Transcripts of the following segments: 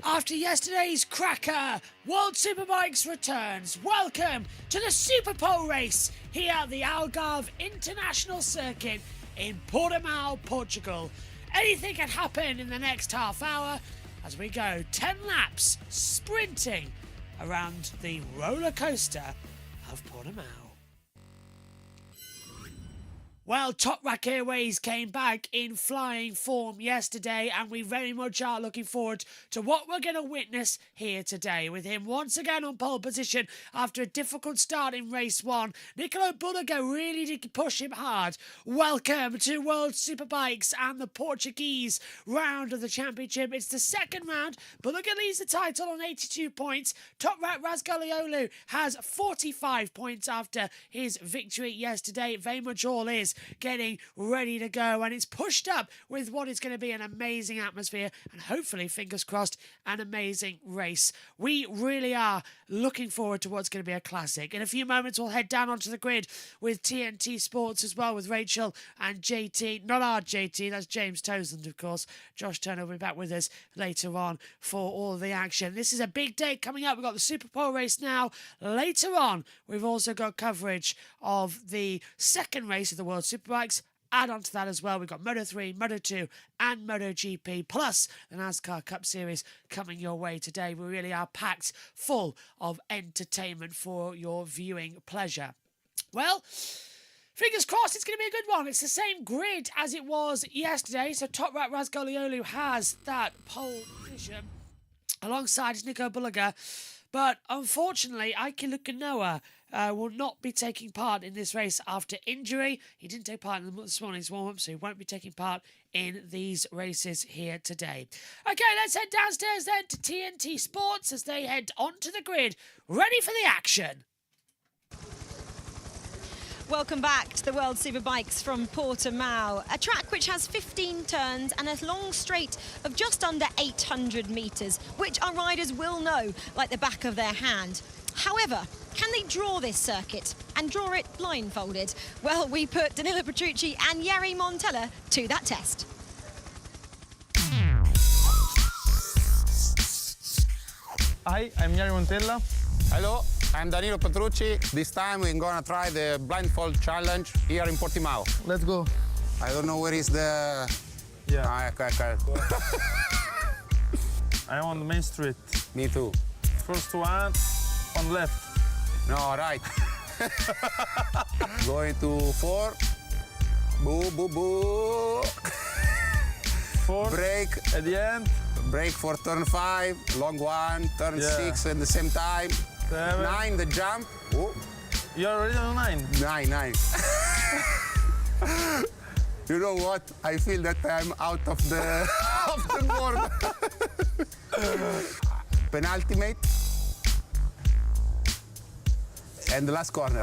After yesterday's cracker, World Superbikes returns. Welcome to the Superpole race here at the Algarve International Circuit in Portimao, Portugal. Anything can happen in the next half hour as we go 10 laps sprinting around the roller coaster of Portimao. Well, Top Rack Airways came back in flying form yesterday, and we very much are looking forward to what we're going to witness here today, with him once again on pole position after a difficult start in race one. Nicolo Bulliger really did push him hard. Welcome to World Superbikes and the Portuguese round of the championship. It's the second round. Bulliger leads the title on 82 points. Top Rack Razgaliolu has 45 points after his victory yesterday. Very much all is getting ready to go, and it's pushed up with what is going to be an amazing atmosphere and hopefully, fingers crossed, an amazing race. We really are looking forward to what's going to be a classic. In a few moments we'll head down onto the grid with TNT Sports as well, with Rachel and JT. Not our JT, that's James Toseland, of course. Josh Turner will be back with us later on for all the action. This is a big day coming up. We've got the Superpole race now. Later on we've also got coverage of the second race of the World Superbikes. Add on to that as well, we've got Moto3, Moto2 and MotoGP, plus the NASCAR Cup Series coming your way today. We really are packed full of entertainment for your viewing pleasure. Well, fingers crossed it's going to be a good one. It's the same grid as it was yesterday, so Top Rack Razgaliolu has that pole position alongside Nico Bulliger. But unfortunately, Aiki Lukanoa will not be taking part in this race after injury. He didn't take part in this morning's warm-up, so he won't be taking part in these races here today. Okay, let's head downstairs then to TNT Sports as they head onto the grid, ready for the action. Welcome back to the World Superbikes from Portimao, a track which has 15 turns and a long straight of just under 800 metres, which our riders will know like the back of their hand. However, can they draw this circuit and draw it blindfolded? Well, we put Danilo Petrucci and Jari Montella to that test. Hi, I'm Jari Montella. Hello, I'm Danilo Petrucci. This time we're gonna try the blindfold challenge here in Portimao. Let's go. I don't know where is the... Yeah. Okay. I'm on the main street. Me too. First one, on left. No, right. Going to 4. Boo, boo, boo. 4. Brake. At the end. Brake for turn 5. Long one. Turn 6 at the same time. 7. 9, the jump. Oh. You're already on 9. 9. You know what? I feel that I'm out of the, of the board. Penultimate. And the last corner.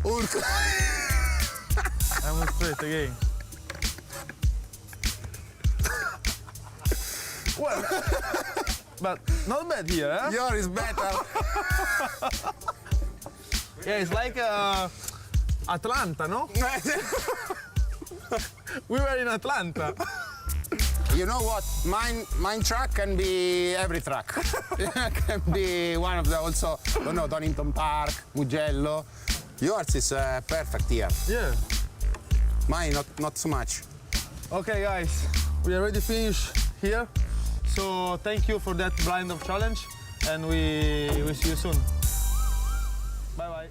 I'm on straight again. Well, but not bad here, huh? Yours is better. Yeah, it's like Atlanta, no? We were in Atlanta. You know what? Mine track can be every track. Can be one of the also, don't know, Donington Park, Mugello. Yours is perfect here. Yeah. Mine, not so much. Okay, guys, we already finished here. So thank you for that blind of challenge, and we see you soon. Bye-bye.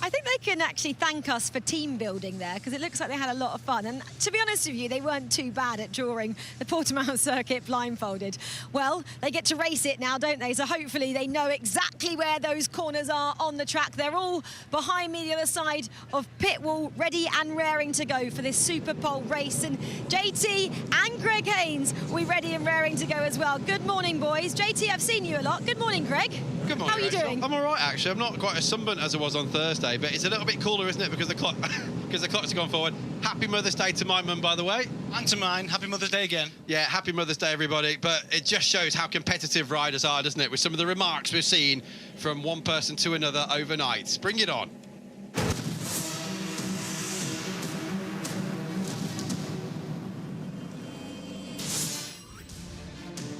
I think they can actually thank us for team building there, because it looks like they had a lot of fun. And to be honest with you, they weren't too bad at drawing the Portimao circuit blindfolded. Well, they get to race it now, don't they? So hopefully they know exactly where those corners are on the track. They're all behind me the other side of pit wall, ready and raring to go for this Superpole race. And JT and Greg Haynes, we're ready and raring to go as well. Good morning, boys. JT, I've seen you a lot. Good morning, Greg. Good morning. How are you doing? I'm all right, actually. I'm not quite as sunburnt as I was on Thursday, but it's a little bit cooler, isn't it? Because the clock, because the clock's gone forward. Happy Mother's Day to my mum, by the way. And to mine. Happy Mother's Day again. Yeah, happy Mother's Day, everybody. But it just shows how competitive riders are, doesn't it? With some of the remarks we've seen from one person to another overnight. Bring it on.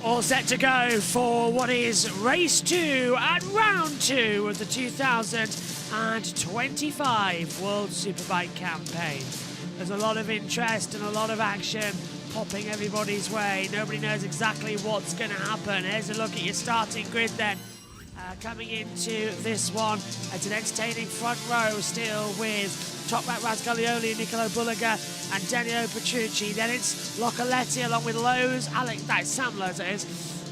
All set to go for what is race 2 and round 2 of the 2025 World Superbike campaign. There's a lot of interest and a lot of action popping everybody's way. Nobody knows exactly what's going to happen. Here's a look at your starting grid then. Coming into this one, it's an entertaining front row still with Top Rat Razgalioli, Nicolo Bulliger and Daniel Petrucci. Then it's Locoletti along with Lowe's, Sam Lowe's it is,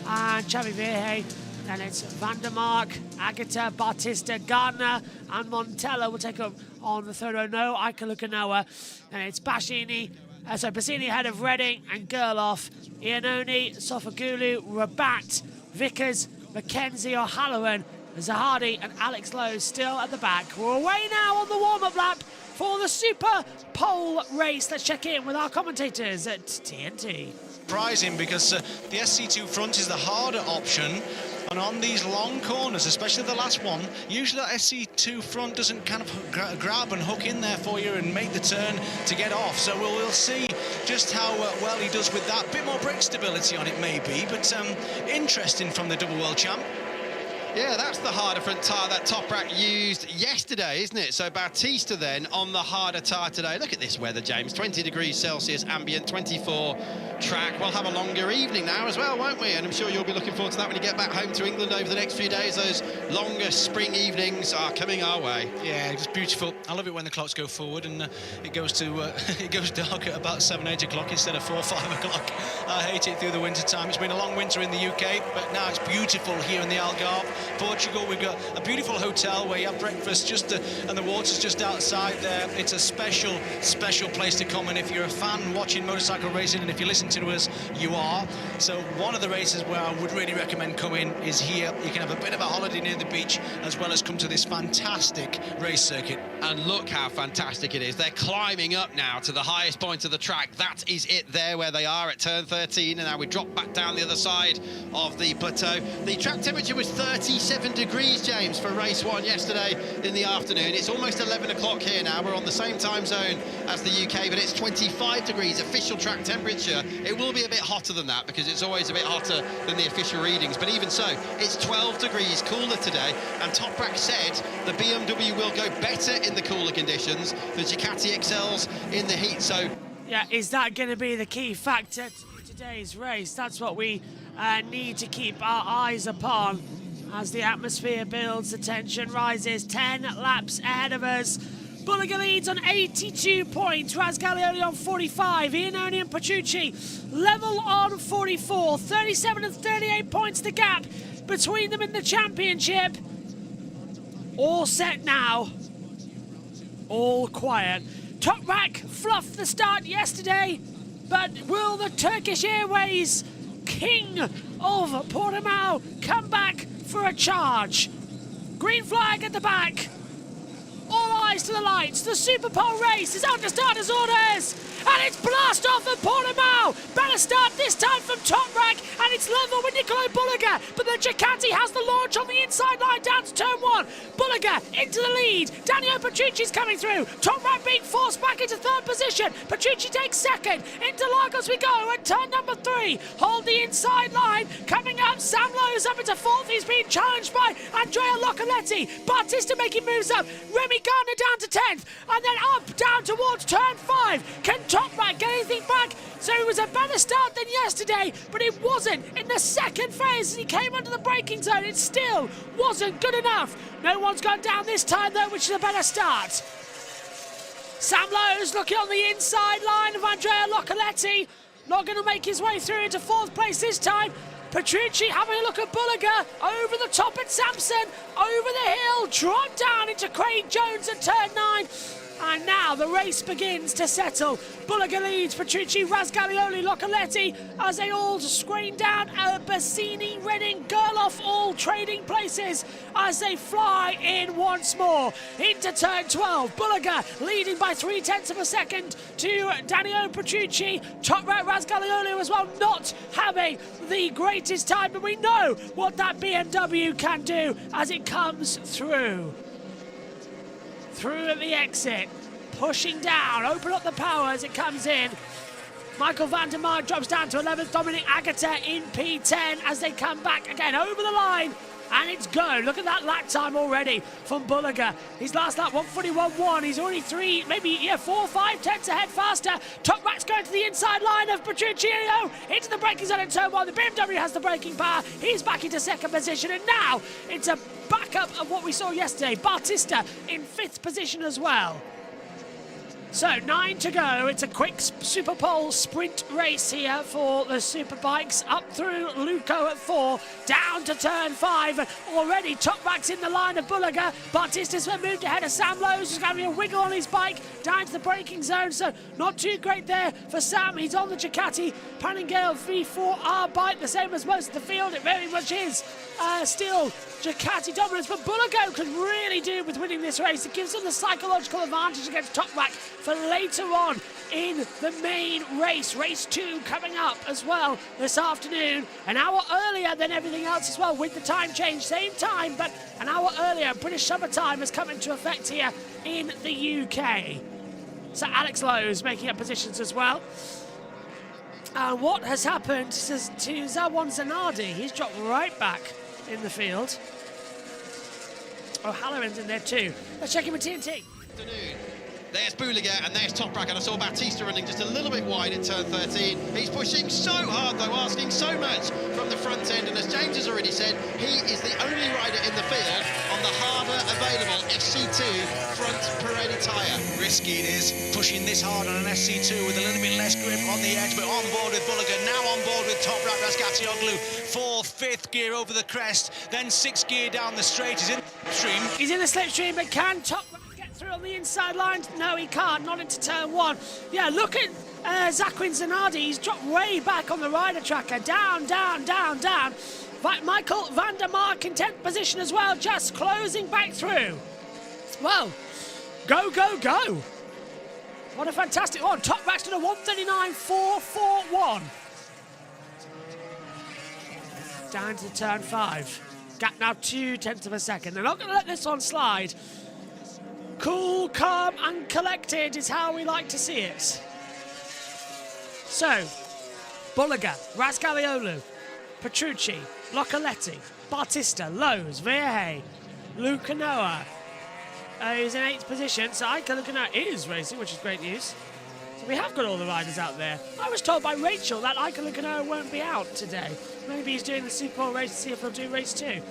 and Xavi Vierge. Then it's Vandermark, Agata, Bautista, Gardner and Montella will take up on the third row. No, Ikalukanoa. And it's Bassini ahead of Redding and Gerloff, Iannone, Sofagulu, Rabat, Vickers, Mackenzie O'Halloran, Zahadi and Alex Lowe still at the back. We're away now on the warm-up lap for the Superpole race. Let's check in with our commentators at TNT. Surprising because the SC2 front is the harder option, and on these long corners, especially the last one, usually that SC2 front doesn't kind of grab and hook in there for you and make the turn to get off. So we'll see just how well he does with that. Bit more brake stability on it maybe, but interesting from the double world champ. Yeah, that's the harder front tyre that Top Rack used yesterday, isn't it? So Bautista then on the harder tyre today. Look at this weather, James. 20 degrees Celsius, ambient, 24 track. We'll have a longer evening now as well, won't we? And I'm sure you'll be looking forward to that when you get back home to England over the next few days. Those longer spring evenings are coming our way. Yeah, it's beautiful. I love it when the clocks go forward and it goes dark at about 7, 8 o'clock instead of 4, 5 o'clock. I hate it through the winter time. It's been a long winter in the UK, but now it's beautiful here in the Algarve. Portugal, we've got a beautiful hotel where you have breakfast and the water's just outside there. It's a special place to come, and if you're a fan watching motorcycle racing, and if you listen to us, you are. So one of the races where I would really recommend coming is here. You can have a bit of a holiday near the beach as well as come to this fantastic race circuit. And look how fantastic it is. They're climbing up now to the highest point of the track. That is it there where they are at turn 13, and now we drop back down the other side of the plateau. The track temperature was 37 degrees, James, for race 1 yesterday in the afternoon. It's almost 11 o'clock here now. We're on the same time zone as the UK, but it's 25 degrees official track temperature. It will be a bit hotter than that because it's always a bit hotter than the official readings, but even so, it's 12 degrees cooler today, and Top Rack said the BMW will go better in the cooler conditions. The Ducati excels in the heat. So yeah, is that going to be the key factor to today's race? That's what we need to keep our eyes upon as the atmosphere builds, the tension rises. 10 laps ahead of us. Bulliger leads on 82 points, Razgalioli on 45, Iannone and Petrucci level on 44, 37 and 38 points the gap between them in the championship. All set now, all quiet. Top Rack fluffed the start yesterday, but will the Turkish Airways king of Portimao come back for a charge? Green flag at the back. All eyes to the lights. The Superpole race is under starters' orders. And it's blast off at Portimao. Better start this time from Top Rack. And it's level with Nicolo Bulliger. But the Ducati has the launch on the inside line down to turn 1. Bulliger into the lead. Daniel Petrucci's coming through. Top Rack being forced back into third position. Petrucci takes second. Into Lagos we go at turn number 3. Hold the inside line. Coming up, Sam Lowe's up into fourth. He's being challenged by Andrea Locoletti. Bautista making moves up. Remy Gardner down to 10th. And then up, down towards turn 5. Can Top Rack get anything back? So it was a better start than yesterday, but it wasn't. In the second phase, as he came under the braking zone, it still wasn't good enough. No one's gone down this time, though, which is a better start. Sam Lowe's looking on the inside line of Andrea Locoletti. Not going to make his way through into fourth place this time. Petrucci having a look at Bulliger, over the top at Sampson, over the hill, drop down into Craig Jones at turn 9. And now the race begins to settle. Bulliger leads, Petrucci, Razgalioli, Locoletti as they all screen down. Bassini, Redding, Gerloff all trading places as they fly in once more. Into turn 12, Bulliger leading by 0.3 of a second to Daniel Petrucci. Top Rat Razgalioli as well, not having the greatest time, but we know what that BMW can do as it comes through. Through at the exit, pushing down, open up the power as it comes in. Michael van der Mark drops down to 11th. Dominic Agata in P10 as they come back again over the line. And it's go. Look at that lap time already from Bulliger. His last lap, 1:41.1. He's already 4 or 5 tenths ahead faster. Top Rack's going to the inside line of Petruccio into the braking zone in turn 1. The BMW has the braking power. He's back into second position. And now it's a backup of what we saw yesterday. Bautista in 5th position as well. So 9 to go. It's a quick Superpole sprint race here for the Superbikes. Up through Luco at 4, down to turn 5. Already Top Rack's in the line of Bulliger. Bautista's moved ahead of Sam Lowe's, who's having a wiggle on his bike down to the braking zone. So not too great there for Sam. He's on the Ducati Panigale V4R bike, the same as most of the field. It very much is still Ducati dominance, but Bulliger could really do with winning this race. It gives him the psychological advantage against Top Rack for later on in the main race. Race 2 coming up as well this afternoon. An hour earlier than everything else as well with the time change. Same time, but an hour earlier. British summertime has come into effect here in the UK. So Alex Lowe is making up positions as well. What has happened to Zawon Zanardi? He's dropped right back in the field. O'Halloran's in there too. Let's check in with TNT. Afternoon. There's Bulliger and there's Top Rack, and I saw Bautista running just a little bit wide at turn 13. He's pushing so hard though, asking so much from the front end, and as James has already said, he is the only rider in the field on the harder available SC2 front Pirelli tyre. Risky it is, pushing this hard on an SC2 with a little bit less grip on the edge, but on board with Bulliger, now on board with Top Rack. Rascatioglu, 4th, 5th gear over the crest, then 6th gear down the straight. He's in the slipstream. He's in the slipstream, but can Top Rack get through on the inside lines? No, he can't, not into turn 1. Yeah, look at Zaquin Zanardi. He's dropped way back on the rider tracker. Down, down, down, down. Michael van der Mark in 10th position as well, just closing back through. Well, go, go, go. What a fantastic one. Top Rack's done a 1:39.441. Down to turn 5. Gap now 0.2 of a second. They're not going to let this one slide. Cool, calm and collected is how we like to see it. So, Bulliger, Rascaliolu, Petrucci, Locoletti, Bautista, Lowe's, Vieje, Lucanoa. He's in 8th position, so Ika Lucanoa is racing, which is great news. So we have got all the riders out there. I was told by Rachel that Ika Lucanoa won't be out today. Maybe he's doing the Superpole race to see if he'll do race 2.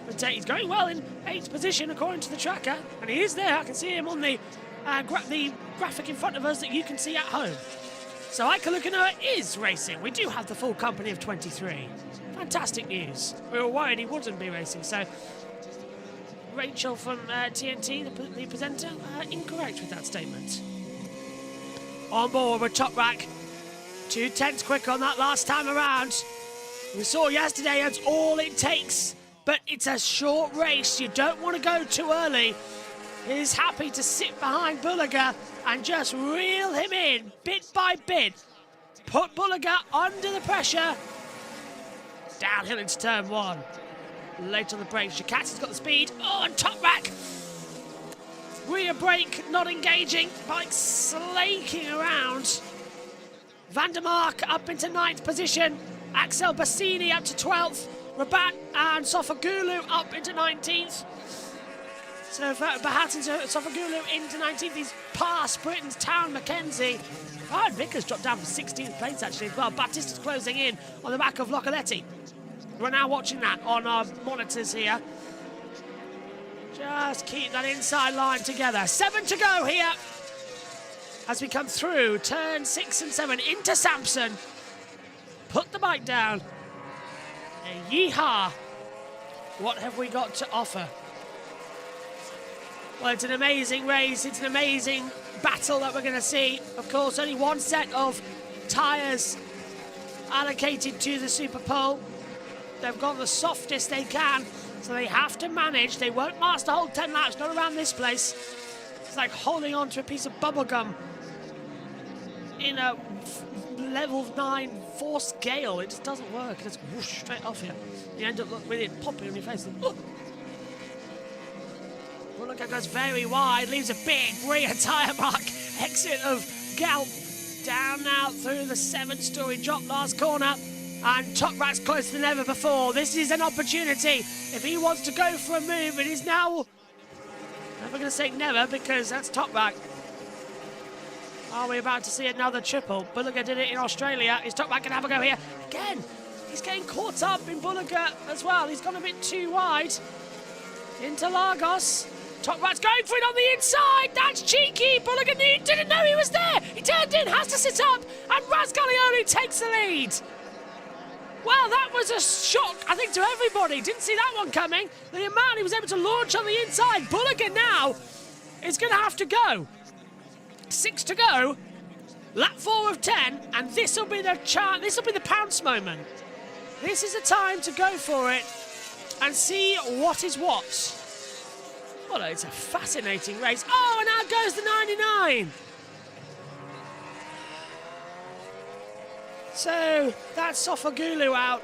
But he's going well in 8th position according to the tracker, and he is there. I can see him on the graphic in front of us that you can see at home. So Ika Lucanoa is racing. We do have the full company of 23. Fantastic news. We were worried he wouldn't be racing, so Rachel from TNT, the presenter, incorrect with that statement. On board with Top Rack. 2 tenths quick on that last time around. We saw yesterday that's all it takes, but it's a short race. You don't want to go too early. He's happy to sit behind Bulliger and just reel him in bit by bit. Put Bulliger under the pressure. Downhill into turn 1. Late on the brakes. Ducati's got the speed. Oh, and Top Rack. Rear brake not engaging. Bike slaking around. Van der Mark up into 9th position. Axel Bassini up to 12th. Rabat and Sofagulu up into 19th. So Bahat and Sofagulu into 19th. He's past Britain's Town Mackenzie. Ryan Vickers dropped down from 16th place actually as well. Bautista's closing in on the back of Locoletti. We're now watching that on our monitors here. Just keep that inside line together. 7 to go here as we come through turn 6 and 7 into Sampson. Put the bike down. And yeehaw. What have we got to offer? Well, it's an amazing race. It's an amazing battle that we're going to see. Of course, only one set of tyres allocated to the Superpole. They've got the softest they can, so they have to manage. They won't last the whole 10 laps, not around this place. It's like holding on to a piece of bubble gum in a level 9 force gale. It just doesn't work. It just whoosh straight off you. You end up with it popping on your face. Bulliger goes very wide, leaves a big rear tyre mark. Exit of Galp Down now through the 7-story drop last corner. And Top Rat's closer than ever before. This is an opportunity. If he wants to go for a move, it is now... I'm never going to say never because that's Top Rat. Are we about to see another triple? Bulliger did it in Australia. Is Top Rat going to have a go here? Again, he's getting caught up in Bulliger as well. He's gone a bit too wide. Into Lagos. Top Rat's going for it on the inside. That's cheeky. Bulliger didn't know he was there. He turned in, has to sit up. And Razgalioni takes the lead. Well, that was a shock, I think, to everybody. Didn't see that one coming. The amount he was able to launch on the inside. Bulliger now is going to have to go. 6 to go. Lap 4 of 10, and this will be the chance. This will be the pounce moment. This is the time to go for it and see what is what. Well, it's a fascinating race. Oh, and out goes the 99. So that's Sofagulu out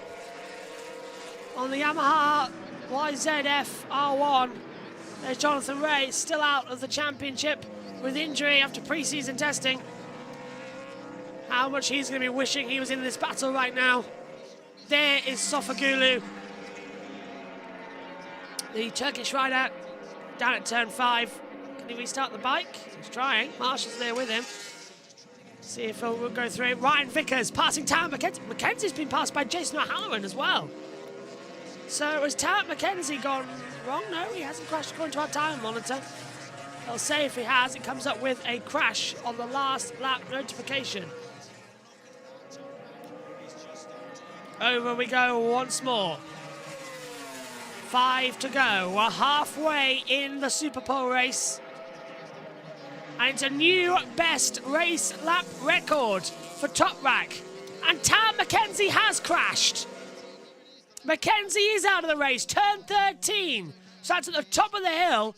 on the Yamaha YZF R1. There's Jonathan Ray, still out of the championship with injury after pre-season testing. How much he's going to be wishing he was in this battle right now. There is Sofagulu, the Turkish rider, down at turn 5. Can he restart the bike? He's trying. Marshall's there with him. See if he'll go through. Ryan Vickers passing Tarrant McKenzie. McKenzie's been passed by Jason O'Halloran as well. So has Tarrant McKenzie gone wrong? No, he hasn't crashed according to our time monitor. I'll say if he has, it comes up with a crash on the last lap notification. Over we go once more. 5 to go. We're halfway in the Superpole race. And it's a new best race lap record for Top Rack. And Tarrant McKenzie has crashed. McKenzie is out of the race, turn 13. So that's at the top of the hill.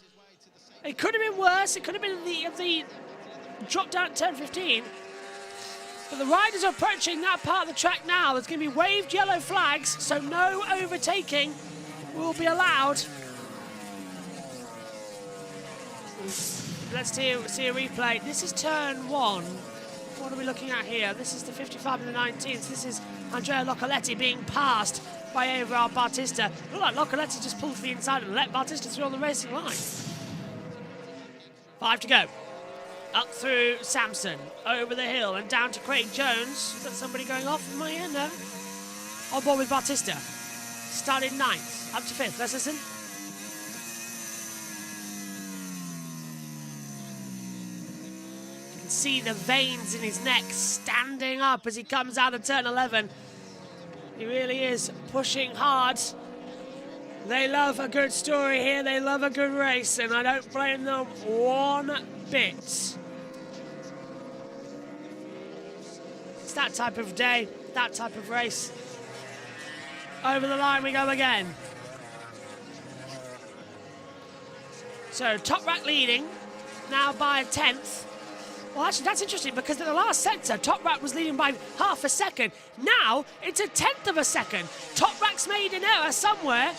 It could have been worse. It could have been the drop down at turn 15. But the riders are approaching that part of the track now. There's going to be waved yellow flags, so no overtaking will be allowed. Let's see a replay. This is turn 1. What are we looking at here? This is the 55 and the 19th. This is Andrea Loccoletti being passed by Everard Bautista. Look like Loccoletti just pulled to the inside and let Bautista through on the racing line. 5 to go. Up through Sampson, over the hill and down to Craig Jones. Is that somebody going off in my ear? No. On board with Bautista. Started 9th, up to 5th. Let's listen. You can see the veins in his neck standing up as he comes out of turn 11. He really is pushing hard. They love a good story here. They love a good race, and I don't blame them one bit. It's that type of day, that type of race. Over the line we go again. So Top Rack leading, now by a 10th. Well, actually, that's interesting because in the last sector, Top Rack was leading by half a second. Now, it's a 10th of a second. Top Rack's made an error somewhere,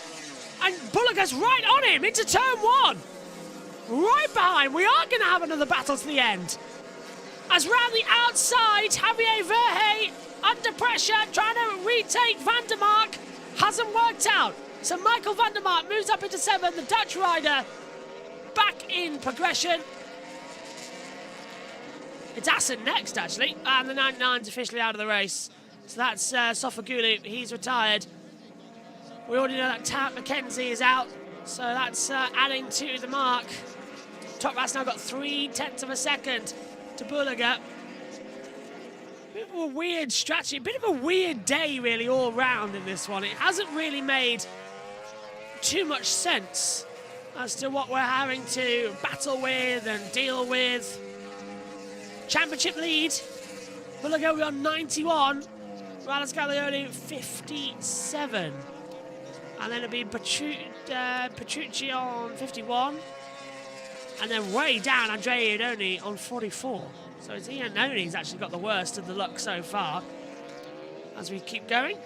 and Bulliger's right on him into turn 1. Right behind. We are going to have another battle to the end. As round the outside, Javier Verhey under pressure, trying to retake Van der Mark. Hasn't worked out. So Michael Van der Mark moves up into 7th. The Dutch rider back in progression. It's Assen next, actually. And the 99's officially out of the race. So that's Sofagulu. He's retired. We already know that Tarrant McKenzie is out. So that's adding to the mark. Top Rat's now got 0.3 of a second to Bulliger. Bit of a weird strategy. Bit of a weird day, really, all round in this one. It hasn't really made too much sense as to what we're having to battle with and deal with. Championship lead. Bulliger, we're on 91. Razgalioni, 57. And then it'll be Petrucci on 51. And then way down, Andrea Iannone on 44. So it's Iannone's actually got the worst of the luck so far. As we keep going.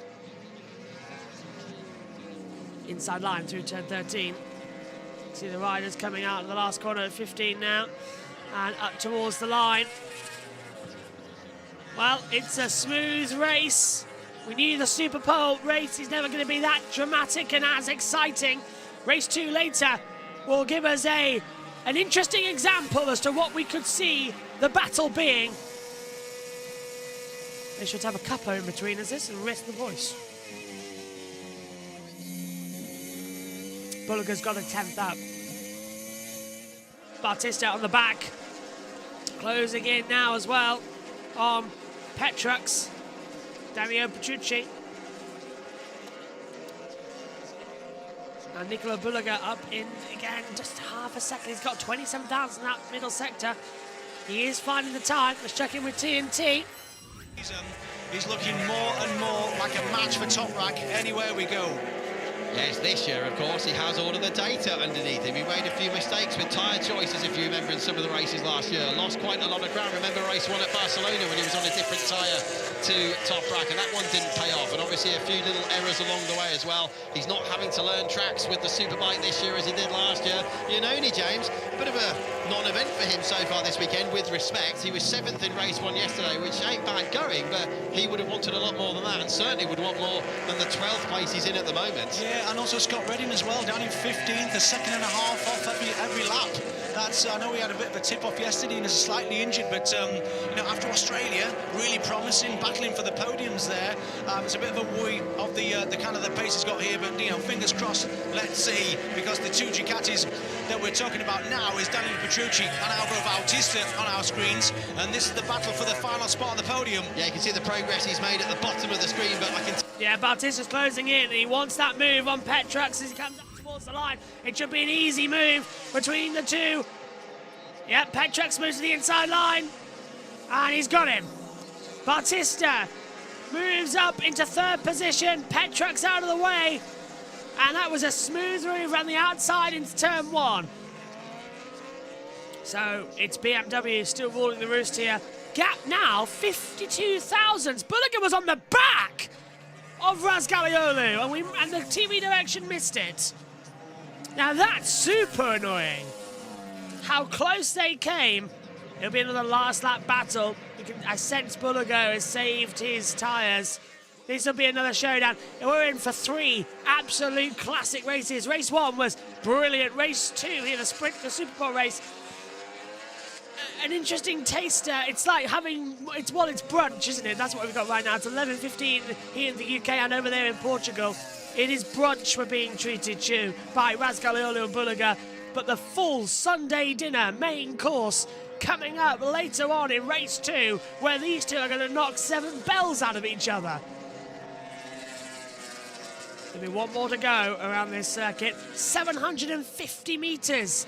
Inside line through turn 13. See the riders coming out of the last corner at 15 now. And up towards the line. Well, it's a smooth race. We knew the Superpole race is never going to be that dramatic and as exciting. Race 2 later will give us an interesting example as to what we could see the battle being. They should have a cuppa in between us this and rest the voice. Bulga's got a 10th up. Bautista on the back. Closing in now as well on Petrux. Dario Petrucci. And Nicola Bulaga up in again, just half a second. He's got 27,000 in that middle sector. He is finding the time. Let's check in with TNT. He's looking more and more like a match for Toprak anywhere we go. Yes, this year, of course, he has all of the data underneath him. He made a few mistakes with tyre choices, if you remember, in some of the races last year. Lost quite a lot of ground. Remember race 1 at Barcelona when he was on a different tyre to Toprak, and that one didn't pay off. And obviously a few little errors along the way as well. He's not having to learn tracks with the Superbike this year as he did last year. Iannone, James, a bit of a non-event for him so far this weekend, with respect. He was 7th in race 1 yesterday, which ain't bad going, but he would have wanted a lot more than that, and certainly would want more than the 12th place he's in at the moment. Yeah, and also Scott Redding as well, down in 15th, a second and a half off every lap. That's, I know he had a bit of a tip-off yesterday and is slightly injured, but, you know, after Australia, really promising, battling for the podiums there. It's a bit of a worry of the kind of the pace he's got here, but, you know, fingers crossed, let's see, because the 2 Ducatis that we're talking about now is Daniel Petrucci and Alvaro Bautista on our screens, and this is the battle for the final spot on the podium. Yeah, you can see the progress he's made at the bottom of the screen, but I can... Yeah, Bautista's closing in. He wants that move on Petrux as he comes up towards the line. It should be an easy move between the two. Yeah, Petrux moves to the inside line. And he's got him. Bautista moves up into 3rd position. Petrux out of the way. And that was a smooth move around the outside into turn 1. So it's BMW still ruling the roost here. Gap now 52 thousandths. Bulligan was on the back of Razgaliolu, and the TV direction missed it. Now that's super annoying. How close they came. It'll be another last lap battle. I sense Bulligo has saved his tyres. This will be another showdown. We're in for 3 absolute classic races. Race 1 was brilliant. Race 2 here, the Superpole race. An interesting taster. It's like having, it's brunch, isn't it? That's what we've got right now. It's 11:15 here in the UK and over there in Portugal. It is brunch we're being treated to by Razgaliolu and Bulliga. But the full Sunday dinner main course coming up later on in race 2, where these two are going to knock 7 bells out of each other. There'll be 1 more to go around this circuit. 750 metres.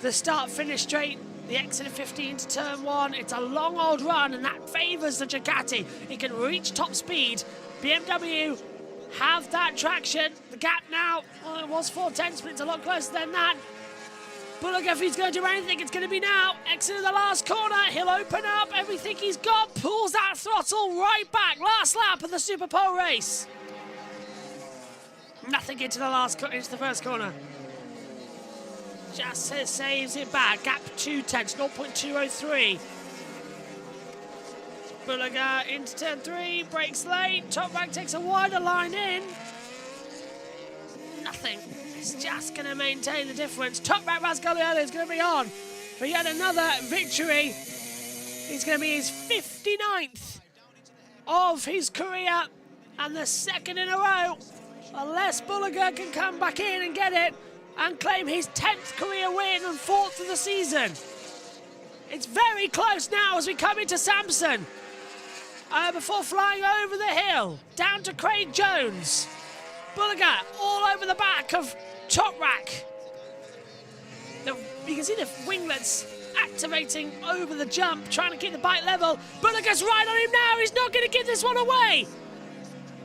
The start-finish straight. The exit of 15 to turn 1. It's a long old run, and that favours the Ducati. It can reach top speed. BMW have that traction. The gap now, well, it was 4/10, but it's a lot closer than that. Bulliga, if he's going to do anything, it's going to be now. Exit of the last corner. He'll open up everything he's got. Pulls that throttle right back. Last lap of the Superpole race. Nothing into the first corner. Just saves it back. Gap 2/10, 0.203. Bulliga into turn 3, brakes late. Toprak takes a wider line in. Nothing. It's just going to maintain the difference. Toprak Razgaliolu is going to be on for yet another victory. It's going to be his 59th of his career and the 2nd in a row. Unless Bulliga can come back in and get it and claim his 10th career win and 4th of the season. It's very close now as we come into Samson. Before flying over the hill, down to Craig Jones. Bulliga all over the back of Toprak. You can see the winglets activating over the jump, trying to keep the bike level. Bulliga's right on him now. He's not going to give this one away.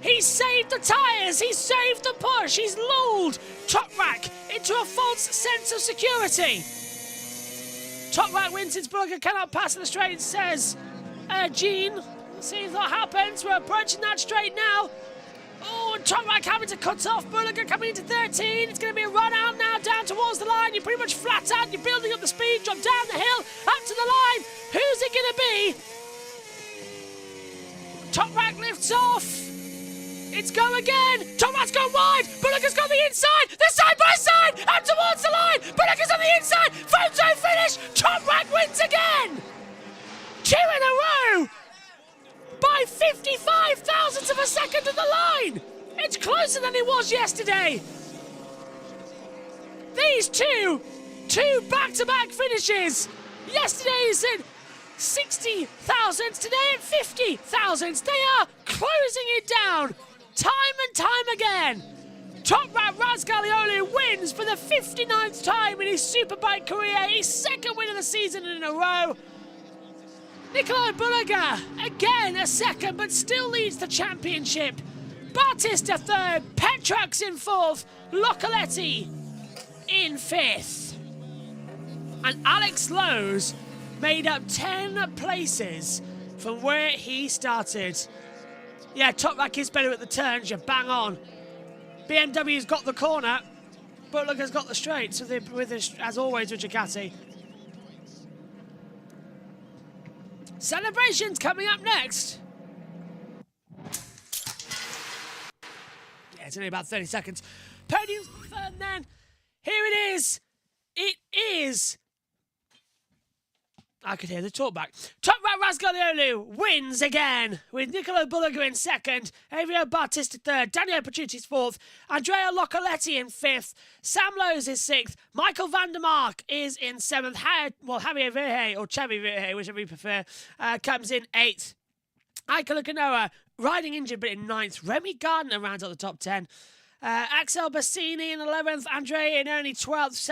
He's saved the tyres. He's saved the push. He's lulled Toprak into a false sense of security. Toprak wins since Bulliga cannot pass in the straight, says Gene. Let's see if that happens. We're approaching that straight now. Oh, and Toprak having to cut off. Bulliga coming into 13. It's going to be a run out now down towards the line. You're pretty much flat out. You're building up the speed. Drop down the hill, up to the line. Who's it going to be? off. It's go again. Top Rat's gone wide. Bullock's got the inside. They're side by side and towards the line. Bullock's on the inside. Photo finish. Top Rat wins again. 2 in a row by 55 thousandths of a second to the line. It's closer than it was yesterday. These two back-to-back finishes. Yesterday is in 60 thousandths, today at 50 thousandths. They are closing it down time and time again. Top Rat Razgaliolu wins for the 59th time in his Superbike career, his second win of the season in a row. Nikolai Bulliger, again a second, but still leads the championship. Bautista third, Petrux in fourth, Localetti in fifth. And Alex Lowe's made up 10 places from where he started. Yeah, Top Rat is better at the turns, you bang on. BMW's got the corner, Bulliger's got the straights, as always with Ducati. Celebrations coming up next. Yeah, it's only about 30 seconds. Podium's confirmed then. Here it is. It is. I could hear the talkback. Top Rat Razgaliolu wins again with Niccolo Bulliger in second, Avio Bautista third, Daniele Petrucci's fourth, Andrea Localetti in fifth, Sam Lowes is sixth, Michael van der Mark is in seventh, Javier Verhey, or Xavi Verhey, whichever you prefer, comes in eighth. Ike Lucanoa riding injured but in ninth. Remy Gardner rounds out the top 10. Axel Bassini in 11th, Andrea in only 12th,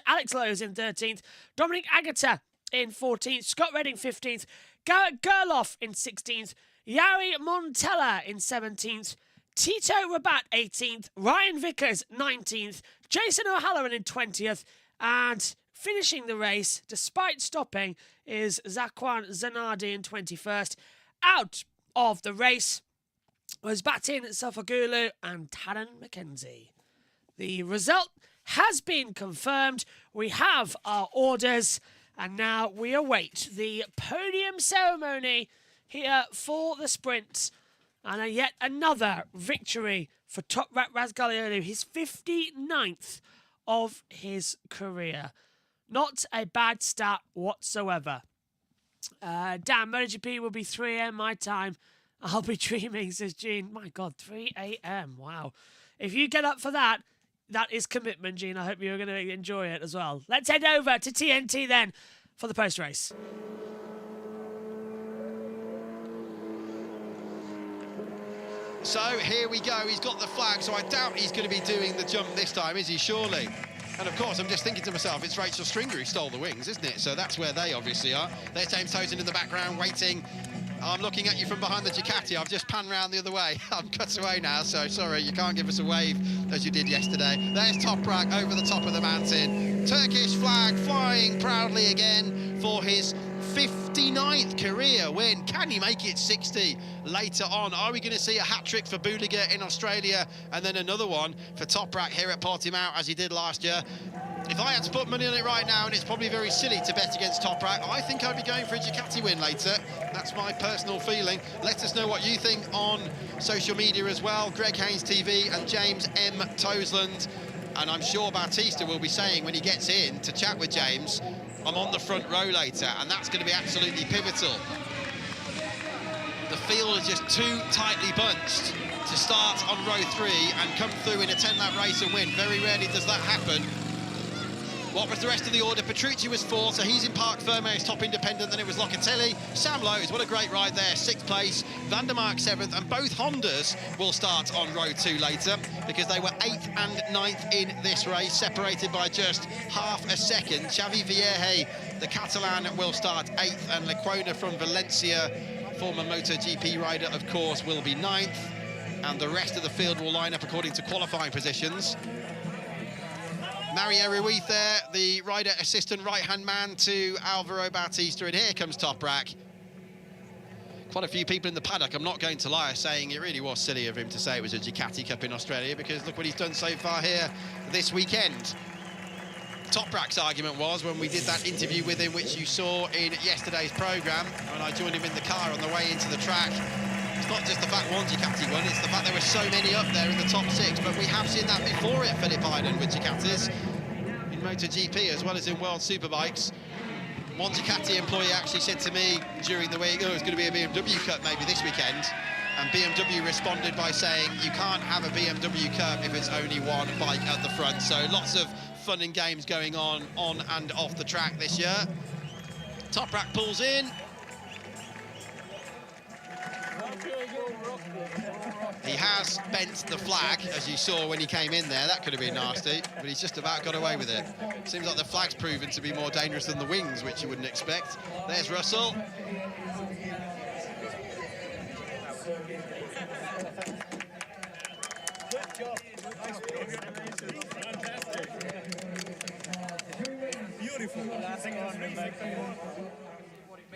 Alex Lowe's in 13th, Dominic Agata in 14th, Scott Redding 15th, Garrett Gerloff in 16th, Yari Montella in 17th, Tito Rabat 18th, Ryan Vickers 19th, Jason O'Halloran in 20th, and finishing the race, despite stopping, is Zaquan Zanardi in 21st. Out of the race was Batin Safagulu and Taran McKenzie. The result has been confirmed. We have our orders. And now we await the podium ceremony here for the sprint. And yet another victory for Top Rat Razgaliolu, his 59th of his career. Not a bad start whatsoever. Damn, MotoGP will be 3 a.m. my time. I'll be dreaming, says Gene. My God, 3 a.m. Wow. If you get up for that, that is commitment, Gene. I hope you're going to enjoy it as well. Let's head over to TNT then for the post-race. So here we go. He's got the flag, so I doubt he's going to be doing the jump this time, is he? Surely. And of course, I'm just thinking to myself, it's Rachel Stringer who stole the wings, isn't it? So that's where they obviously are. There's James Tosin in the background waiting. I'm looking at you from behind the Ducati. I've just panned round the other way. I'm cut away now, so sorry, you can't give us a wave as you did yesterday. There's Toprak over the top of the mountain. Turkish flag flying proudly again for his 59th career win. Can he make it 60 later on? Are we going to see a hat-trick for Bulliger in Australia and then another one for Toprak here at Portimao as he did last year? If I had to put money on it right now, and it's probably very silly to bet against Toprak, I think I'd be going for a Ducati win later. That's my personal feeling. Let us know what you think on social media as well. Greg Haynes TV and James M. Tosland. And I'm sure Bautista will be saying when he gets in to chat with James, I'm on the front row later, and that's going to be absolutely pivotal. The field is just too tightly bunched to start on row 3 and come through in a 10-lap race and win. Very rarely does that happen. What was the rest of the order? Petrucci was 4th, so he's in Parc Ferme as top independent. Then it was Locatelli. Sam Lowes, what a great ride there, 6th place. Van der Mark 7th, and both Hondas will start on row 2 later because they were 8th and 9th in this race, separated by just half a second. Xavi Vierge, the Catalan, will start 8th, and Lecuona from Valencia, former MotoGP rider, of course, will be 9th. And the rest of the field will line up according to qualifying positions. Mario Ruiz there, the rider assistant right-hand man to Alvaro Bautista, and here comes Toprak. Quite a few people in the paddock, I'm not going to lie, are saying it really was silly of him to say it was a Ducati Cup in Australia, because look what he's done so far here this weekend. Toprak's argument was, when we did that interview with him, which you saw in yesterday's programme, when I joined him in the car on the way into the track, It's not just the fact one Ducati won, it's the fact there were so many up there in the top 6, but we have seen that before at Phillip Island with Ducatis, in MotoGP as well as in World Superbikes. One Ducati employee actually said to me during the week, oh, it's going to be a BMW Cup maybe this weekend, and BMW responded by saying, you can't have a BMW Cup if it's only one bike at the front. So lots of fun and games going on and off the track this year. Toprak pulls in. He has bent the flag, as you saw when he came in there. That could have been nasty, but he's just about got away with it. Seems like the flag's proven to be more dangerous than the wings, which you wouldn't expect. There's Russell.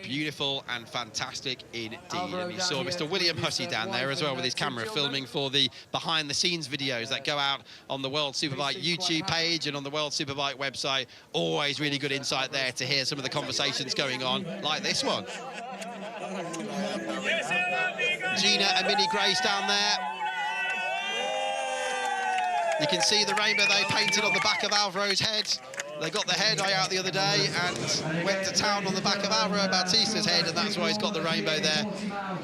Beautiful and fantastic indeed. And you saw Mr. William Hussey down there as well with his camera filming for the behind-the-scenes videos that go out on the World Superbike YouTube page and on the World Superbike website. Always really good insight there to hear some of the conversations going on, like this one. Gina and Minnie Grace down there. You can see the rainbow they painted on the back of Alvaro's head. They got the head eye out the other day and went to town on the back of Alvaro Bautista's head, and that's why he's got the rainbow there.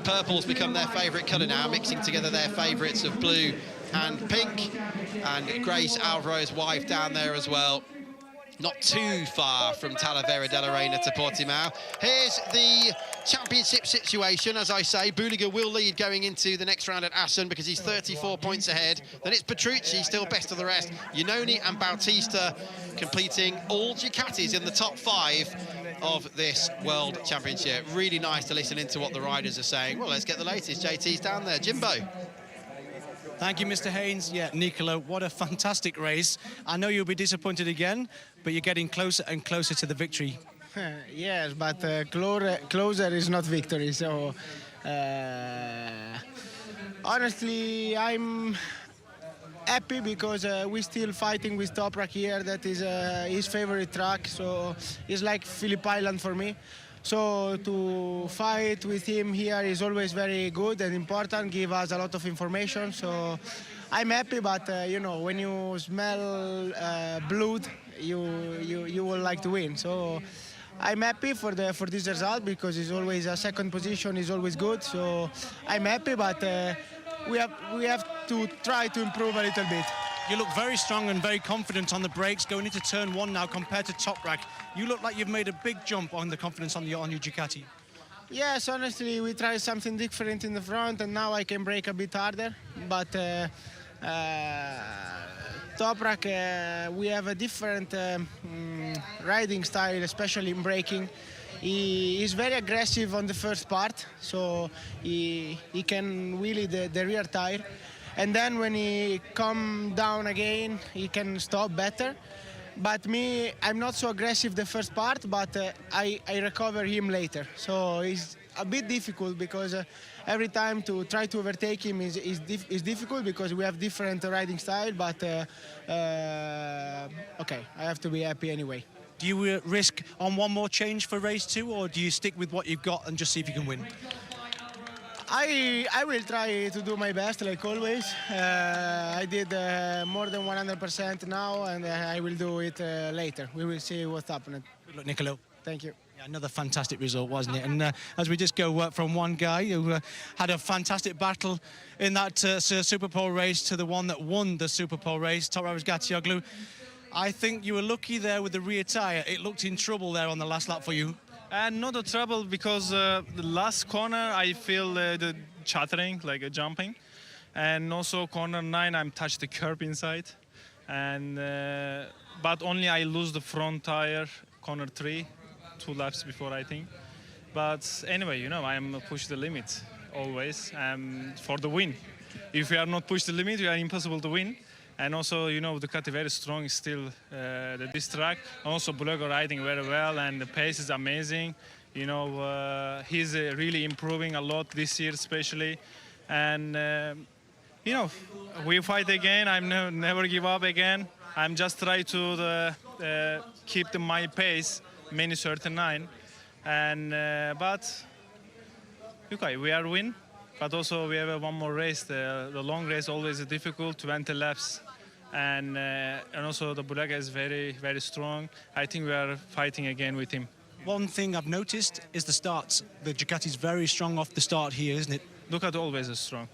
Purple's become their favourite colour now, mixing together their favourites of blue and pink. And Grace, Alvaro's wife, down there as well. Not too far from Talavera de la Reina to Portimao. Here's the championship situation. As I say, Buliga will lead going into the next round at Assen because he's 34 points ahead. Then it's Petrucci, still best of the rest. Iannone and Bautista completing all Ducatis in the top 5 of this World Championship. Really nice to listen into what the riders are saying. Well, let's get the latest. JT's down there. Jimbo. Thank you, Mr. Haynes. Yeah, Nicola, what a fantastic race. I know you'll be disappointed again, but you're getting closer and closer to the victory. Yes, but closer is not victory. So, honestly, I'm happy because we're still fighting with Toprak here. That is his favorite track, so it's like Phillip Island for me. So to fight with him here is always very good and important, give us a lot of information. So I'm happy, but you know, when you smell blood, you will like to win. So I'm happy for this result because it's always a second position is always good. So I'm happy, but we have to try to improve a little bit. You look very strong and very confident on the brakes going into turn 1 now compared to Toprak. You look like you've made a big jump on the confidence on your Ducati. Yes, honestly, we tried something different in the front and now I can brake a bit harder. But Toprak, we have a different riding style, especially in braking. He is very aggressive on the first part, so he can wheelie the rear tire. And then when he come down again, he can stop better. But me, I'm not so aggressive the first part, but I recover him later. So it's a bit difficult because every time to try to overtake him is difficult because we have different riding style, but okay, I have to be happy anyway. Do you risk on one more change for race 2, or do you stick with what you've got and just see if you can win? I will try to do my best, like always. I did more than 100% now, and I will do it later. We will see what's happening. Good luck, Nicolo. Thank you. Yeah, another fantastic result, wasn't it? And as we just go from one guy who had a fantastic battle in that Superpole race to the one that won the Superpole race, Toprak Razgatlioglu, I think you were lucky there with the rear tyre. It looked in trouble there on the last lap for you. And not a trouble because the last corner I feel the chattering, like a jumping, and also corner 9 I'm touched the curb inside, and but only I lose the front tire corner 3, 2 laps before I think. But anyway, you know, I'm push the limit always for the win. If we are not push the limit, we are impossible to win. And also, you know, Ducati very strong still this track. And also Bulega riding very well, and the pace is amazing. You know, he's really improving a lot this year, especially. And you know, we fight again. I'm never give up again. I'm just try to keep my pace, minus 39. And but okay, we are win. but also we have one more race. The long race always is difficult, 20 laps. And also the Bulega is very, very strong. I think we are fighting again with him. One thing I've noticed is the starts. The Ducati's very strong off the start here, isn't it? Ducati always is strong,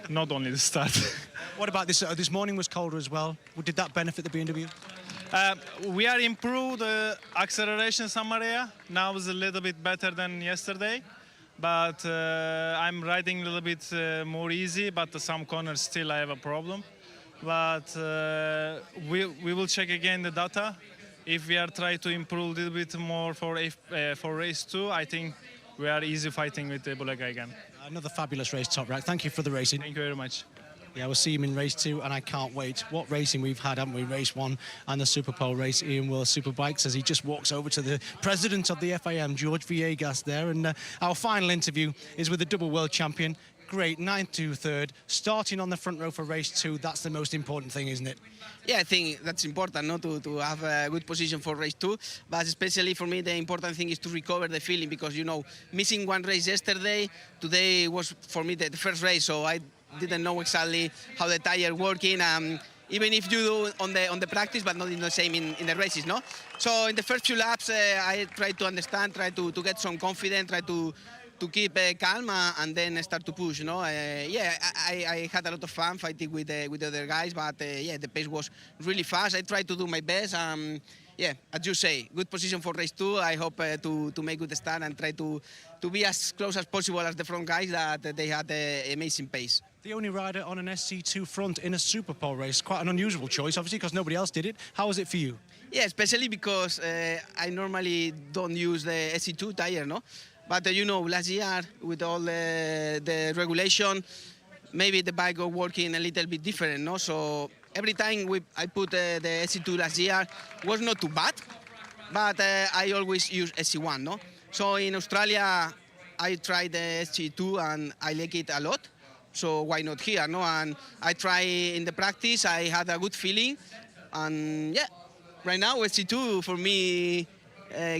not only the start. What about this? This morning was colder as well. Did that benefit the BMW? We are improved the acceleration some area. Now is a little bit better than yesterday. But I'm riding a little bit more easy, but some corners still I have a problem. But we will check again the data. If we are trying to improve a little bit more for race 2, I think we are easy fighting with the Bulega again. Another fabulous race, Top Rack. Thank you for the racing. Thank you very much. Yeah, we'll see him in race 2, and I can't wait. What racing we've had, haven't we? Race 1 and the Superpole race. Ian Will Superbikes as he just walks over to the president of the FIM, George Villegas there. And our final interview is with the double world champion. Great, 9th to 3rd, starting on the front row for race 2. That's the most important thing, isn't it? Yeah, I think that's important, no, to have a good position for race 2. But especially for me, the important thing is to recover the feeling because, you know, missing one race yesterday, today was for me the first race, so I didn't know exactly how the tire working. Even if you do on the practice, but not in the same in the races, no. So in the first few laps, I tried to understand, try to get some confidence, try to keep calm and then start to push, you know. Yeah, I had a lot of fun fighting with the other guys, but yeah, the pace was really fast. I tried to do my best. Yeah, as you say, good position for race 2. I hope to make good start and try to be as close as possible as the front guys that they had amazing pace. The only rider on an SC2 front in a Superpole race. Quite an unusual choice, obviously, because nobody else did it. How was it for you? Yeah, especially because I normally don't use the SC2 tire, no? But you know, last year with all the regulation, maybe the bike was working a little bit different, no? So every time I put the SC2 last year was not too bad, but I always use SC1, no? So in Australia, I tried the SC2 and I like it a lot. So why not here, no? And I try in the practice, I had a good feeling, and yeah, right now SC2 for me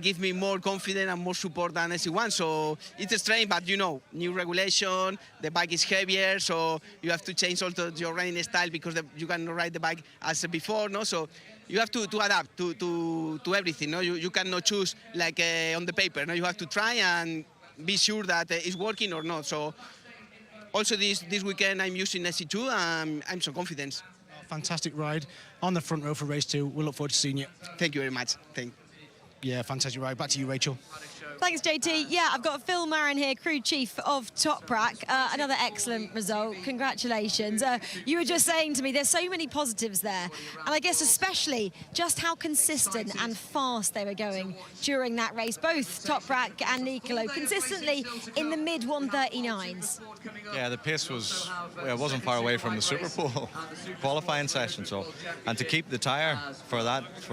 gives me more confidence and more support than SC1. So it's strange, but you know, new regulation, the bike is heavier, so you have to change also your riding style because you cannot ride the bike as before, no? So you have to adapt to everything, no? You cannot choose like on the paper, no? You have to try and be sure that it's working or not. So also this weekend I'm using SC2 and I'm so confident. Fantastic ride on the front row for race 2. We'll look forward to seeing you. Thank you very much. Yeah, fantastic ride. Back to you, Rachel. Thanks, JT. Yeah, I've got Phil Marin here, crew chief of Top Rack. Another excellent result. Congratulations. You were just saying to me there's so many positives there. And I guess especially just how consistent and fast they were going during that race. Both Top Rack and Nicolo consistently in the mid-139s. Yeah, the pace wasn't far away from the Superpole qualifying session. And to keep the tyre for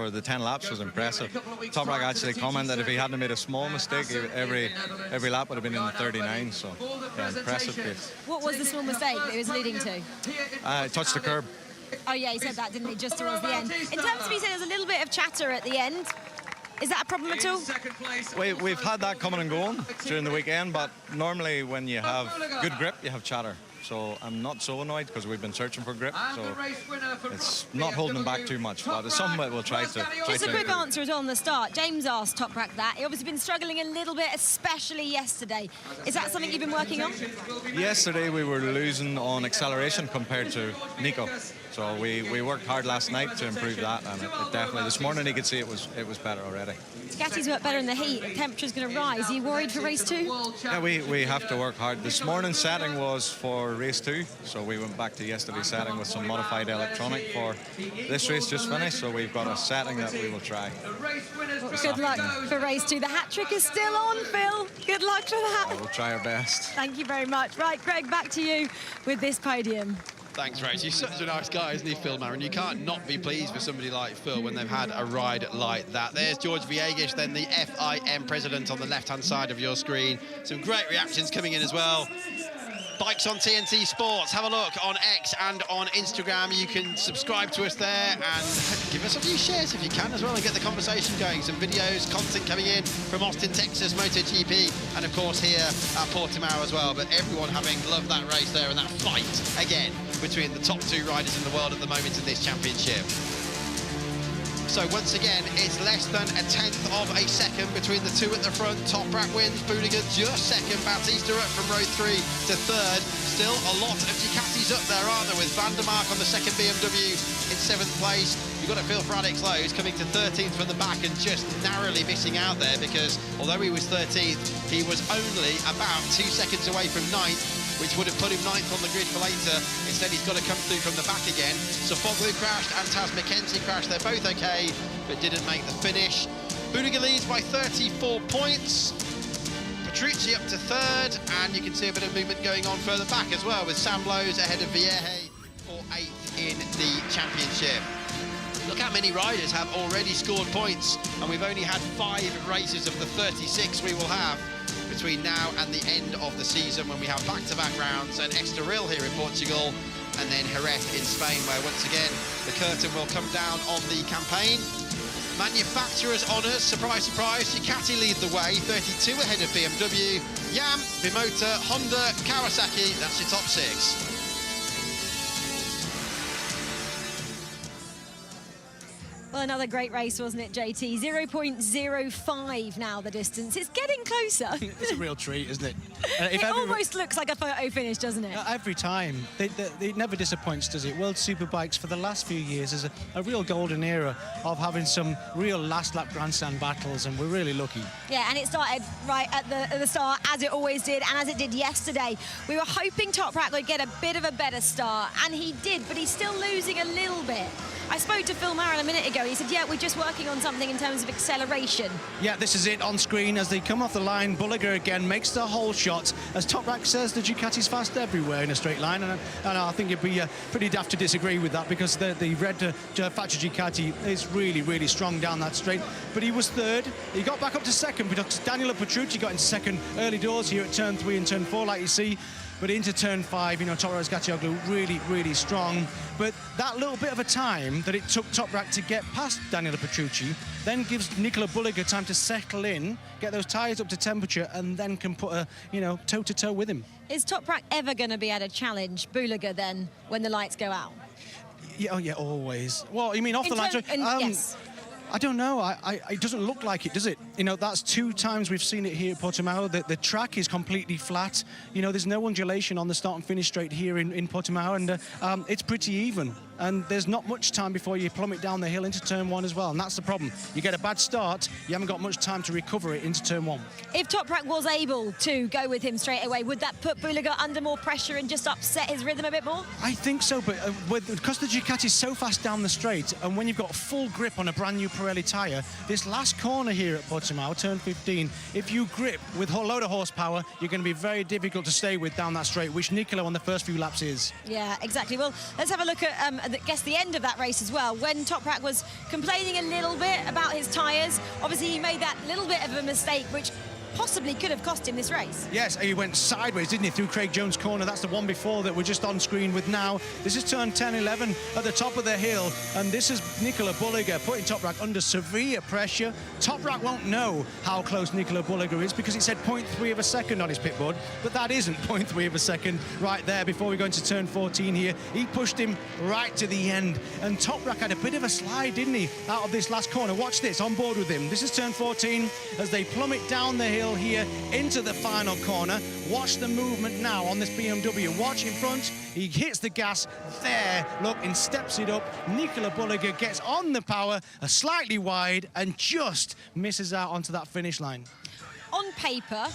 the 10 laps was impressive. Top Rack actually commented if he hadn't made a small mistake, every lap would have been in the 39. So yeah, impressive pace. What was the small mistake that he was leading to? It touched the curb. Oh yeah, he said that, didn't he, just towards the end. In terms of, he said there's a little bit of chatter at the end. Is that a problem at all? We've had that coming and going during the weekend, but normally when you have good grip, you have chatter. So I'm not so annoyed because we've been searching for grip, so it's not holding them back too much, but it's something that we'll try to... Just a quick answer as well on the start. James asked Top Rack that. He obviously been struggling a little bit, especially yesterday. Is that something you've been working on? Yesterday we were losing on acceleration compared to Nico. So we worked hard last night to improve that, and it definitely, this morning you could see it was better already. Ducati's worked better in the heat. The temperature's going to rise. Are you worried for race 2? Yeah, we have to work hard. This morning's setting was for race 2, so we went back to yesterday's setting with some modified electronic for this race just finished, so we've got a setting that we will try. Good luck for race 2. The hat trick is still on, Phil. Good luck for that. We'll try our best. Thank you very much. Right, Greg, back to you with this podium. Thanks, Rach. He's such a nice guy, isn't he, Phil Marin? You can't not be pleased with somebody like Phil when they've had a ride like that. There's George Villegas, then the FIM president on the left-hand side of your screen. Some great reactions coming in as well. Bikes on TNT Sports. Have a look on X and on Instagram. You can subscribe to us there and give us a few shares if you can as well and get the conversation going. Some videos, content coming in from Austin, Texas, MotoGP, and of course here at Portimao as well. But everyone having loved that race there and that fight again between the top 2 riders in the world at the moment in this championship. So once again, it's less than a tenth of a second between the 2 at the front. Toprak wins, Budiger just second, Bautista up from row 3 to 3rd. Still a lot of Ducatis up there, aren't there, with Van der Mark on the second BMW in 7th place. You've got to feel for Alex Lowe, who's coming to 13th from the back and just narrowly missing out there, because although he was 13th, he was only about 2 seconds away from 9th, which would have put him 9th on the grid for later. Instead, he's got to come through from the back again. So Foglu crashed and Taz McKenzie crashed. They're both okay, but didn't make the finish. Budiger leads by 34 points. Petrucci up to 3rd, and you can see a bit of movement going on further back as well, with Sam Lowe's ahead of Vieje for 8th in the championship. Look how many riders have already scored points, and we've only had 5 races of the 36 we will have between now and the end of the season, when we have back-to-back rounds and Estoril here in Portugal and then Jerez in Spain, where once again the curtain will come down on the campaign. Manufacturers' honours, surprise, surprise, Ducati lead the way, 32 ahead of BMW, Yam, Bimota, Honda, Kawasaki, that's your top 6. Well, another great race, wasn't it, JT? 0.05 now, the distance. It's getting closer. It's a real treat, isn't it? It almost looks like a photo finish, doesn't it? Every time. It never disappoints, does it? World Superbikes for the last few years is a real golden era of having some real last-lap grandstand battles, and we're really lucky. Yeah, and it started right at the start, as it always did, and as it did yesterday. We were hoping Toprak would get a bit of a better start, and he did, but he's still losing a little bit. I spoke to Phil Marron a minute ago. He said, yeah, we're just working on something in terms of acceleration. Yeah, this is it on screen as they come off the line. Budiger again makes the whole shot. As Toprak says, the Ducati's fast everywhere in a straight line, and I think it'd be pretty daft to disagree with that, because the red factory Ducati is really, really strong down that straight. But he was 3rd. He got back up to 2nd, because Daniele Petrucci got in 2nd early doors here at turn 3 and turn 4, like you see. But into turn 5, you know, Torres Gatioglu really, really strong. But that little bit of a time that it took Toprak to get past Daniele Petrucci then gives Nicola Budiger time to settle in, get those tyres up to temperature, and then can put a, you know, toe-to-toe with him. Is Toprak ever going to be able to challenge Budiger then when the lights go out? Yeah, oh yeah, always. Well, you mean off the line? Yes. I don't know. It doesn't look like it, does it? You know, that's 2 times we've seen it here at Portimao. The track is completely flat. You know, there's no undulation on the start and finish straight here in Portimao, and it's pretty even. And there's not much time before you plummet down the hill into turn 1 as well, and that's the problem. You get a bad start, you haven't got much time to recover it into turn 1. If Toprak was able to go with him straight away, would that put Budiger under more pressure and just upset his rhythm a bit more? I think so, but because the Ducati's so fast down the straight, and when you've got full grip on a brand new Pirelli tyre, this last corner here at Portimao, turn 15, if you grip with a load of horsepower, you're going to be very difficult to stay with down that straight, which Nicola on the first few laps is. Yeah, exactly. Well, let's have a look at the end of that race as well, when Toprak was complaining a little bit about his tyres. Obviously, he made that little bit of a mistake, which possibly could have cost him this race. Yes, he went sideways, didn't he, through Craig Jones' corner. That's the one before that we're just on screen with now. This is turn 10, 11 at the top of the hill, and this is Nicola Budiger putting Toprak under severe pressure. Toprak won't know how close Nicola Budiger is, because he said 0.3 of a second on his pit board, but that isn't 0.3 of a second right there before we go into turn 14 here. He pushed him right to the end, and Toprak had a bit of a slide, didn't he, out of this last corner. Watch this, on board with him. This is turn 14 as they plummet down the hill here into the final corner. Watch the movement now on this BMW. Watch in front. He hits the gas there. Look, and steps it up. Nicola Budiger gets on the power, slightly wide, and just misses out onto that finish line. On paper,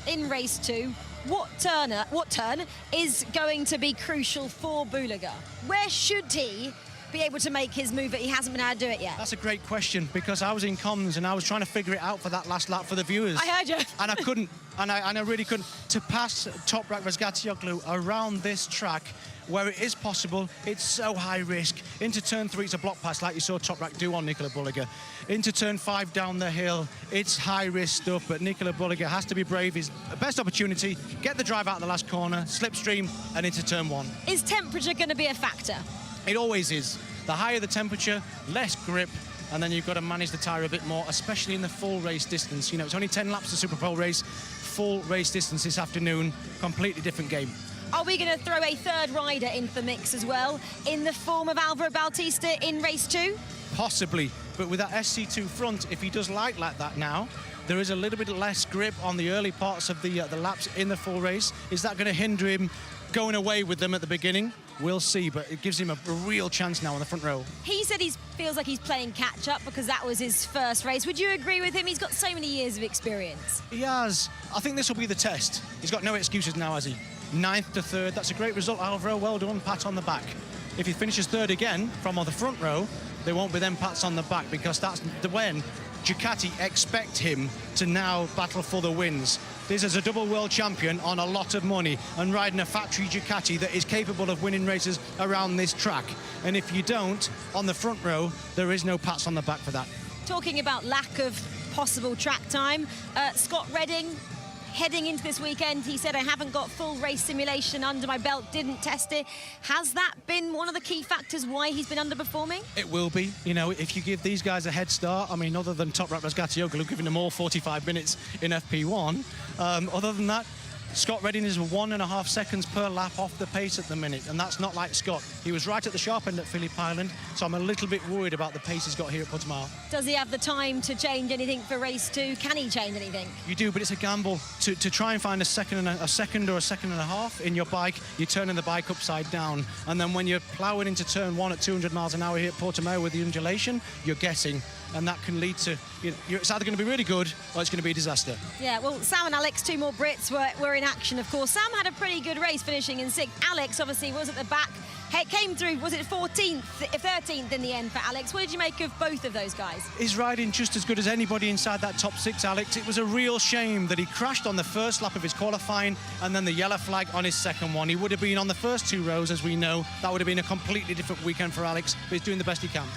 in race 2, what turn is going to be crucial for Budiger? Where should he be able to make his move, but he hasn't been able to do it yet? That's a great question, because I was in comms and I was trying to figure it out for that last lap for the viewers. I heard you. And I couldn't, and I really couldn't. To pass Toprak Razgatlioglu around this track, where it is possible, it's so high risk. Into turn 3, it's a block pass like you saw Toprak do on Nikola Bulliger. Into turn 5 down the hill, it's high risk stuff, but Nikola Bulliger has to be brave. His best opportunity, get the drive out of the last corner, slipstream, and into turn 1. Is temperature going to be a factor? It always is. The higher the temperature, less grip, and then you've got to manage the tyre a bit more, especially in the full race distance. You know, it's only 10 laps the Superpole race, full race distance this afternoon, completely different game. Are we going to throw a third rider into the mix as well, in the form of Alvaro Bautista in race 2? Possibly, but with that SC2 front, if he does like that now, there is a little bit less grip on the early parts of the laps in the full race. Is that going to hinder him going away with them at the beginning? We'll see, but it gives him a real chance now on the front row. He said he feels like he's playing catch-up because that was his first race. Would you agree with him? He's got so many years of experience. He has. I think this will be the test. He's got no excuses now, has he? 9th to 3rd. That's a great result, Alvaro. Well done. Pat on the back. If he finishes 3rd again from the front row, there won't be them pats on the back, because that's when Ducati expect him to now battle for the wins. This is a double world champion on a lot of money and riding a factory Ducati that is capable of winning races around this track. And if you don't, on the front row, there is no pats on the back for that. Talking about lack of possible track time, Scott Redding, heading into this weekend, he said, I haven't got full race simulation under my belt, didn't test it. Has that been one of the key factors why he's been underperforming? It will be. You know, if you give these guys a head start, I mean, other than Toprak Razgatlioglu giving them all 45 minutes in FP1, other than that, Scott Redding is 1.5 seconds per lap off the pace at the minute, and that's not like Scott. He was right at the sharp end at Phillip Island, so I'm a little bit worried about the pace he's got here at Portimao. Does he have the time to change anything for race 2? Can he change anything? You do, but it's a gamble. To try and find a second or a second and a half in your bike, you're turning the bike upside down, and then when you're ploughing into turn 1 at 200 miles an hour here at Portimao with the undulation, you're guessing, and that can lead to, you know, it's either going to be really good or it's going to be a disaster. Yeah, well, Sam and Alex, 2 more Brits, were in action, of course. Sam had a pretty good race, finishing in 6th. Alex, obviously, was at the back. Came through, was it 13th in the end for Alex? What did you make of both of those guys? He's riding just as good as anybody inside that top 6, Alex. It was a real shame that he crashed on the first lap of his qualifying and then the yellow flag on his second one. He would have been on the first 2 rows, as we know. That would have been a completely different weekend for Alex, but he's doing the best he can.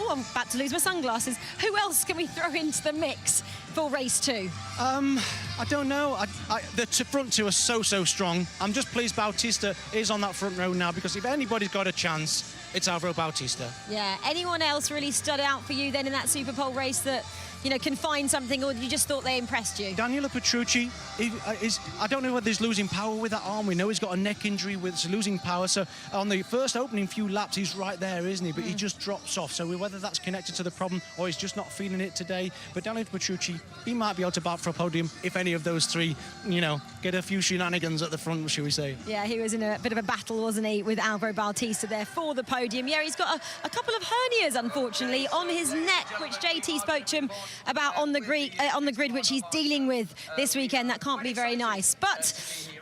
Oh, I'm about to lose my sunglasses. Who else can we throw into the mix for race 2? I don't know. The front 2 are so strong. I'm just pleased Bautista is on that front row now, because if anybody's got a chance, it's Alvaro Bautista. Yeah. Anyone else really stood out for you then in that Superpole race that, you know, can find something, or you just thought they impressed you? Daniele Petrucci, I don't know whether he's losing power with that arm. We know he's got a neck injury with losing power. So on the first opening few laps, he's right there, isn't he? But he just drops off. So whether that's connected to the problem or he's just not feeling it today. But Daniele Petrucci, he might be able to bat for a podium if any of those 3, you know, get a few shenanigans at the front, shall we say. Yeah, he was in a bit of a battle, wasn't he, with Alvaro Bautista there for the podium. Yeah, he's got a couple of hernias, unfortunately, on his neck, which JT spoke to him about on the grid, which he's dealing with this weekend. That can't be very nice. But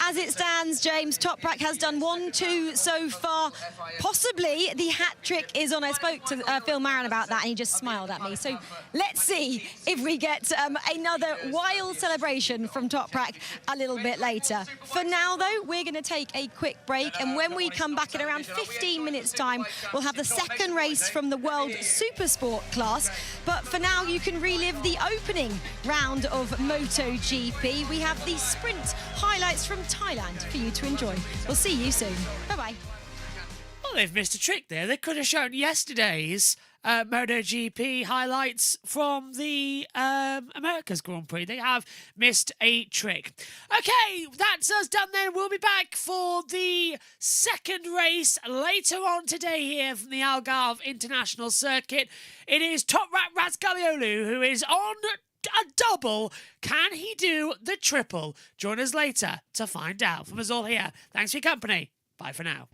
as it stands, James, Toprak has done 1-2 so far. Possibly the hat trick is on. I spoke to Phil Marin about that, and he just smiled at me. So let's see if we get another wild celebration from Toprak a little bit later. For now, though, we're going to take a quick break, and when we come back in around 15 minutes' time, we'll have the second race from the World Supersport class. But for now, you can relive the opening round of MotoGP. We have the sprint highlights from Thailand for you to enjoy. We'll see you soon. Bye-bye. Well, they've missed a trick there. They could have shown yesterday's MotoGP highlights from the America's Grand Prix. They have missed a trick. Okay, that's us done then. We'll be back for the second race later on today here from the Algarve International Circuit. It is Toprak Razgatlioglu who is on a double. Can he do the triple? Join us later to find out. From us all here, thanks for your company. Bye for now.